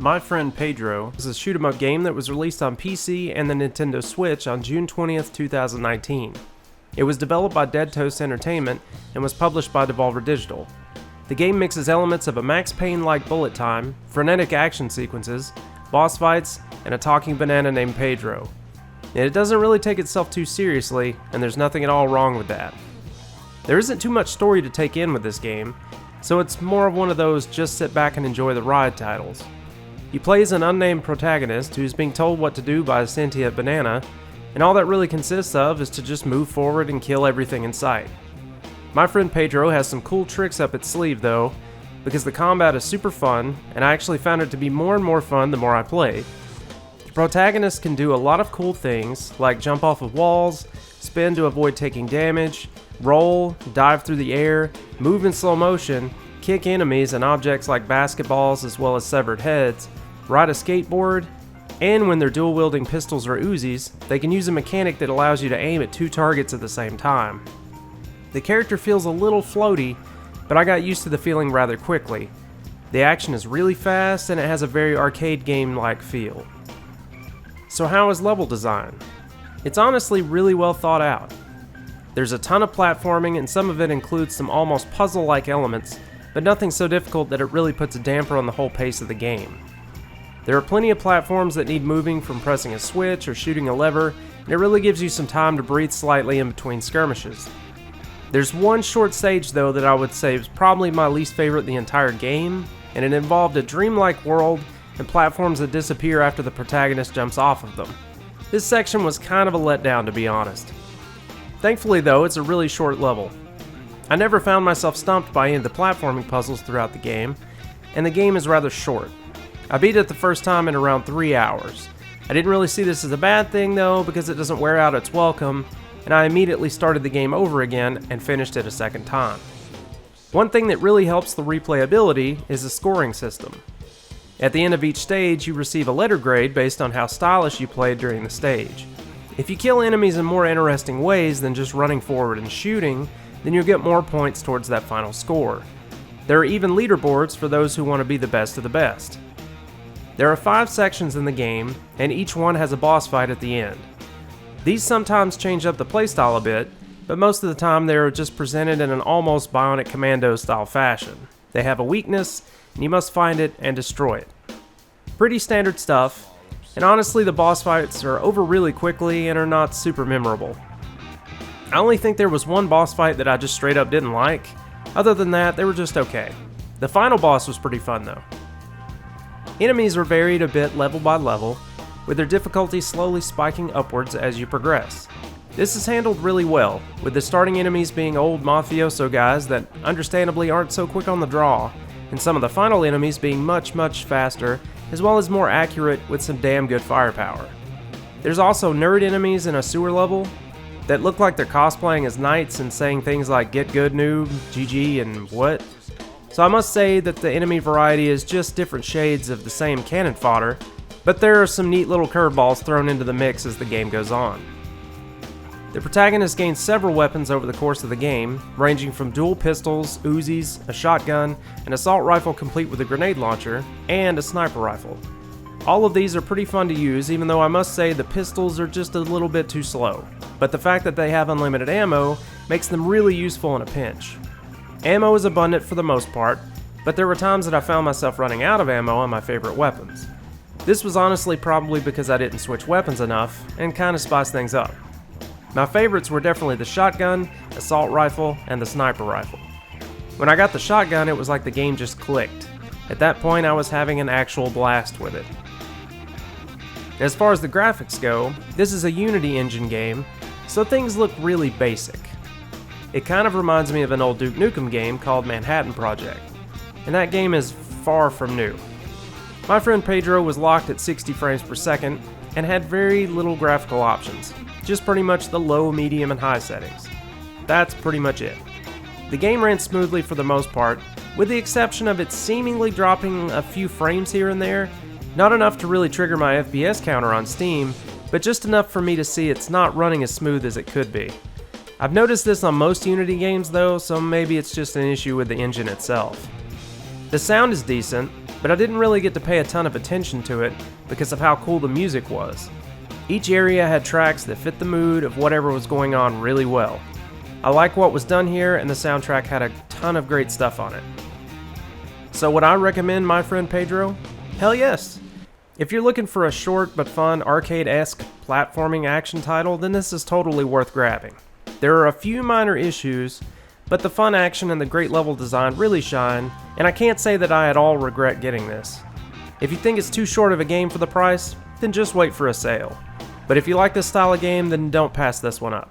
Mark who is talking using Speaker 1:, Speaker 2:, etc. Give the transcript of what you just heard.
Speaker 1: My Friend Pedro is a shoot-'em-up game that was released on PC and the Nintendo Switch on June 20th, 2019. It was developed by Dead Toast Entertainment and was published by Devolver Digital. The game mixes elements of a Max Payne-like bullet time, frenetic action sequences, boss fights, and a talking banana named Pedro. And it doesn't really take itself too seriously, and there's nothing at all wrong with that. There isn't too much story to take in with this game, so it's more of one of those just sit back and enjoy the ride titles. You play as an unnamed protagonist who's being told what to do by a sentient banana, and all that really consists of is to just move forward and kill everything in sight. My Friend Pedro has some cool tricks up its sleeve though, because the combat is super fun, and I actually found it to be more and more fun the more I played. The protagonist can do a lot of cool things, like jump off of walls, spin to avoid taking damage, roll, dive through the air, move in slow motion, kick enemies and objects like basketballs as well as severed heads, ride a skateboard, and when they're dual-wielding pistols or Uzis, they can use a mechanic that allows you to aim at two targets at the same time. The character feels a little floaty, but I got used to the feeling rather quickly. The action is really fast and it has a very arcade game-like feel. So how is level design? It's honestly really well thought out. There's a ton of platforming and some of it includes some almost puzzle-like elements, but nothing so difficult that it really puts a damper on the whole pace of the game. There are plenty of platforms that need moving from pressing a switch or shooting a lever, and it really gives you some time to breathe slightly in between skirmishes. There's one short stage though that I would say is probably my least favorite in the entire game, and it involved a dreamlike world and platforms that disappear after the protagonist jumps off of them. This section was kind of a letdown to be honest. Thankfully though, it's a really short level. I never found myself stumped by any of the platforming puzzles throughout the game, and the game is rather short. I beat it the first time in around 3 hours. I didn't really see this as a bad thing though, because it doesn't wear out its welcome, and I immediately started the game over again and finished it a second time. One thing that really helps the replayability is the scoring system. At the end of each stage, you receive a letter grade based on how stylish you played during the stage. If you kill enemies in more interesting ways than just running forward and shooting, then you'll get more points towards that final score. There are even leaderboards for those who want to be the best of the best. There are 5 sections in the game, and each one has a boss fight at the end. These sometimes change up the playstyle a bit, but most of the time they are just presented in an almost Bionic Commando style fashion. They have a weakness, and you must find it and destroy it. Pretty standard stuff, and honestly the boss fights are over really quickly and are not super memorable. I only think there was one boss fight that I just straight up didn't like. Other than that, they were just okay. The final boss was pretty fun though. Enemies are varied a bit level by level, with their difficulty slowly spiking upwards as you progress. This is handled really well, with the starting enemies being old mafioso guys that understandably aren't so quick on the draw, and some of the final enemies being much faster, as well as more accurate with some damn good firepower. There's also nerd enemies in a sewer level that look like they're cosplaying as knights and saying things like "get good noob," "GG," and "what?" So I must say that the enemy variety is just different shades of the same cannon fodder, but there are some neat little curveballs thrown into the mix as the game goes on. The protagonist gains several weapons over the course of the game, ranging from dual pistols, Uzis, a shotgun, an assault rifle complete with a grenade launcher, and a sniper rifle. All of these are pretty fun to use, even though I must say the pistols are just a little bit too slow, but the fact that they have unlimited ammo makes them really useful in a pinch. Ammo is abundant for the most part, but there were times that I found myself running out of ammo on my favorite weapons. This was honestly probably because I didn't switch weapons enough and kind of spiced things up. My favorites were definitely the shotgun, assault rifle, and the sniper rifle. When I got the shotgun, it was like the game just clicked. At that point, I was having an actual blast with it. As far as the graphics go, this is a Unity engine game, so things look really basic. It kind of reminds me of an old Duke Nukem game called Manhattan Project, and that game is far from new. My Friend Pedro was locked at 60 frames per second and had very little graphical options, just pretty much the low, medium, and high settings. That's pretty much it. The game ran smoothly for the most part, with the exception of it seemingly dropping a few frames here and there, not enough to really trigger my FPS counter on Steam, but just enough for me to see it's not running as smooth as it could be. I've noticed this on most Unity games though, so maybe it's just an issue with the engine itself. The sound is decent, but I didn't really get to pay a ton of attention to it because of how cool the music was. Each area had tracks that fit the mood of whatever was going on really well. I like what was done here, and the soundtrack had a ton of great stuff on it. So would I recommend My Friend Pedro? Hell yes! If you're looking for a short but fun arcade-esque platforming action title, then this is totally worth grabbing. There are a few minor issues, but the fun action and the great level design really shine, and I can't say that I at all regret getting this. If you think it's too short of a game for the price, then just wait for a sale. But if you like this style of game, then don't pass this one up.